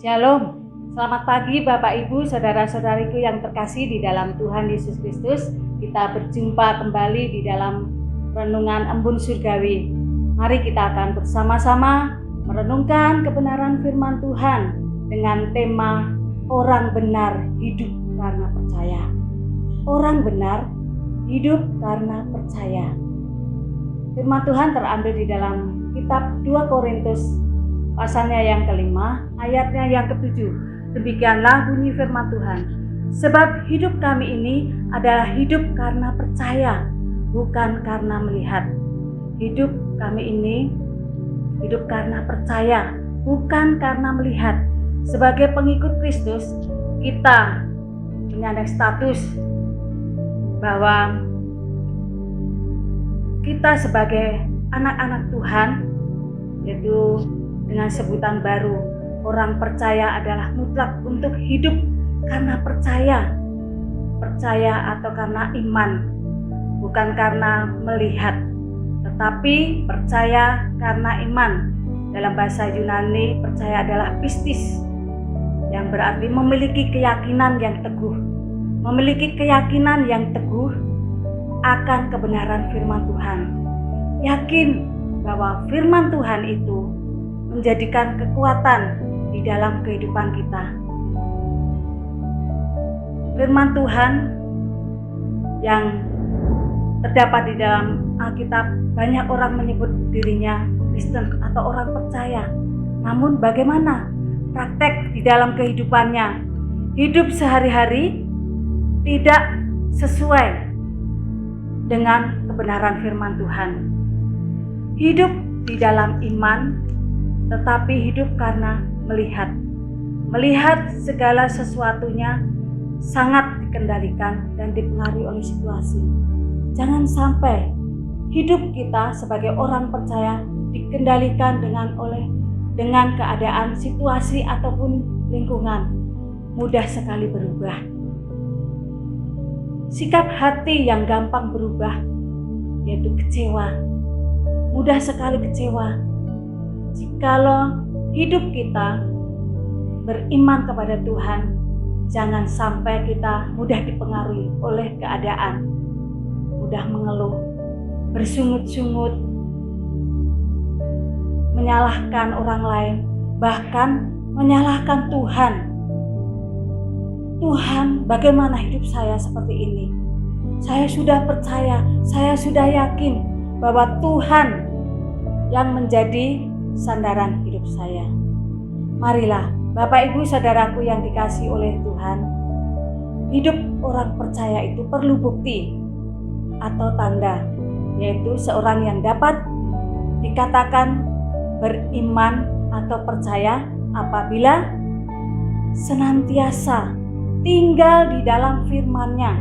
Shalom, selamat pagi Bapak Ibu, saudara-saudariku yang terkasih di dalam Tuhan Yesus Kristus. Kita berjumpa kembali di dalam renungan embun surgawi. Mari kita akan bersama-sama merenungkan kebenaran firman Tuhan dengan tema orang benar hidup karena percaya. Orang benar hidup karena percaya. Firman Tuhan terambil di dalam kitab 2 Korintus pasalnya yang kelima, ayatnya yang ketujuh. Demikianlah bunyi firman Tuhan. Sebab hidup kami ini adalah hidup karena percaya, bukan karena melihat. Hidup kami ini hidup karena percaya, bukan karena melihat. Sebagai pengikut Kristus, kita menyandang status bahwa kita sebagai anak-anak Tuhan, yaitu dengan sebutan baru, orang percaya adalah mutlak untuk hidup karena percaya atau karena iman, bukan karena melihat, tetapi percaya karena iman. Dalam bahasa Yunani, percaya adalah pistis, yang berarti memiliki keyakinan yang teguh, akan kebenaran firman Tuhan. Yakin bahwa firman Tuhan itu menjadikan kekuatan di dalam kehidupan kita. Firman Tuhan yang terdapat di dalam Alkitab, banyak orang menyebut dirinya Kristen atau orang percaya. Namun bagaimana praktek di dalam kehidupannya? Hidup sehari-hari tidak sesuai dengan kebenaran firman Tuhan. Hidup di dalam iman, tetapi hidup karena melihat segala sesuatunya sangat dikendalikan dan dipengaruhi oleh situasi. Jangan sampai hidup kita sebagai orang percaya dikendalikan dengan keadaan, situasi ataupun lingkungan. Mudah sekali berubah. Sikap hati yang gampang berubah yaitu kecewa. Mudah sekali kecewa. Jikalau hidup kita beriman kepada Tuhan, jangan sampai kita mudah dipengaruhi oleh keadaan, mudah mengeluh, bersungut-sungut, menyalahkan orang lain, bahkan menyalahkan Tuhan. Tuhan, bagaimana hidup saya seperti ini? Saya sudah percaya, saya sudah yakin bahwa Tuhan yang menjadi sandaran hidup saya. Marilah Bapak Ibu saudaraku yang dikasihi oleh Tuhan, hidup orang percaya itu perlu bukti atau tanda, yaitu seorang yang dapat dikatakan beriman atau percaya apabila senantiasa tinggal di dalam firman-Nya.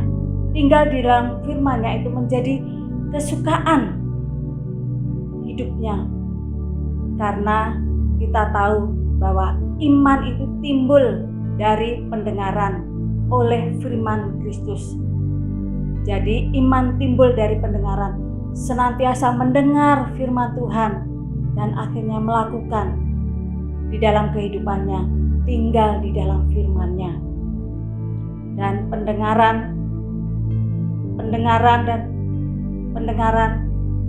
Tinggal di dalam firman-Nya itu menjadi kesukaan hidupnya. Karena kita tahu bahwa iman itu timbul dari pendengaran oleh firman Kristus. Jadi iman timbul dari pendengaran, senantiasa mendengar firman Tuhan dan akhirnya melakukan di dalam kehidupannya, tinggal di dalam firman-Nya. Dan pendengaran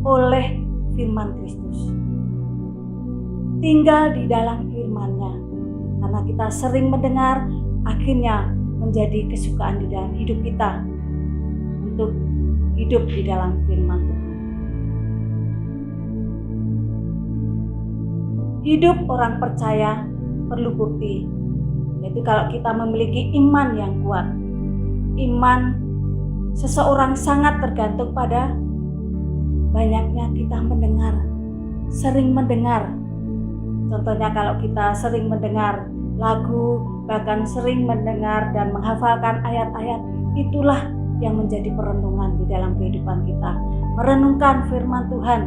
oleh firman Kristus. Tinggal di dalam firman-Nya. Karena kita sering mendengar, akhirnya menjadi kesukaan di dalam hidup kita untuk hidup di dalam firman Tuhan. Hidup orang percaya perlu bukti, yaitu kalau kita memiliki iman yang kuat. Iman seseorang sangat tergantung pada banyaknya kita mendengar, sering mendengar. Contohnya kalau kita sering mendengar lagu, bahkan sering mendengar dan menghafalkan ayat-ayat, itulah yang menjadi perenungan di dalam kehidupan kita. Merenungkan firman Tuhan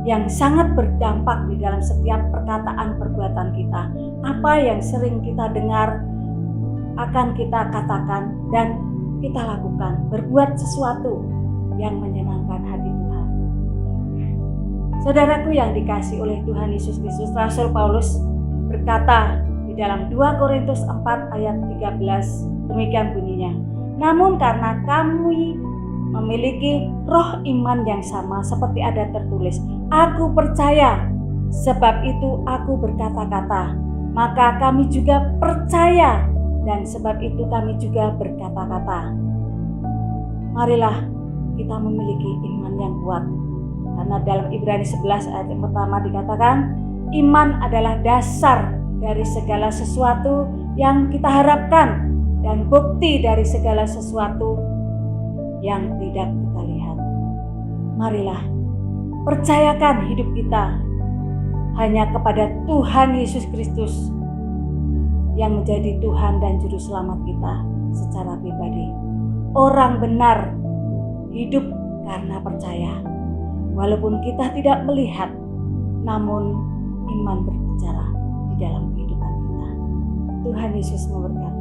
yang sangat berdampak di dalam setiap perkataan perbuatan kita. Apa yang sering kita dengar akan kita katakan dan kita lakukan. Berbuat sesuatu yang menyenangkan hati Tuhan. Saudaraku yang dikasihi oleh Tuhan Yesus Kristus, Rasul Paulus berkata di di dalam 2 Korintus 4 ayat 13. Demikian bunyinya. Namun karena kami memiliki roh iman yang sama seperti ada tertulis, aku percaya, sebab itu aku berkata-kata. Maka kami juga percaya, dan sebab itu kami juga berkata-kata. Marilah kita memiliki iman yang kuat. Karena dalam Ibrani 11 ayat yang pertama dikatakan, iman adalah dasar dari segala sesuatu yang kita harapkan dan bukti dari segala sesuatu yang tidak kita lihat. Marilah percayakan hidup kita hanya kepada Tuhan Yesus Kristus yang menjadi Tuhan dan Juru Selamat kita secara pribadi. Orang benar hidup karena percaya. Walaupun kita tidak melihat, namun iman berbicara di dalam kehidupan kita. Tuhan Yesus memberkati.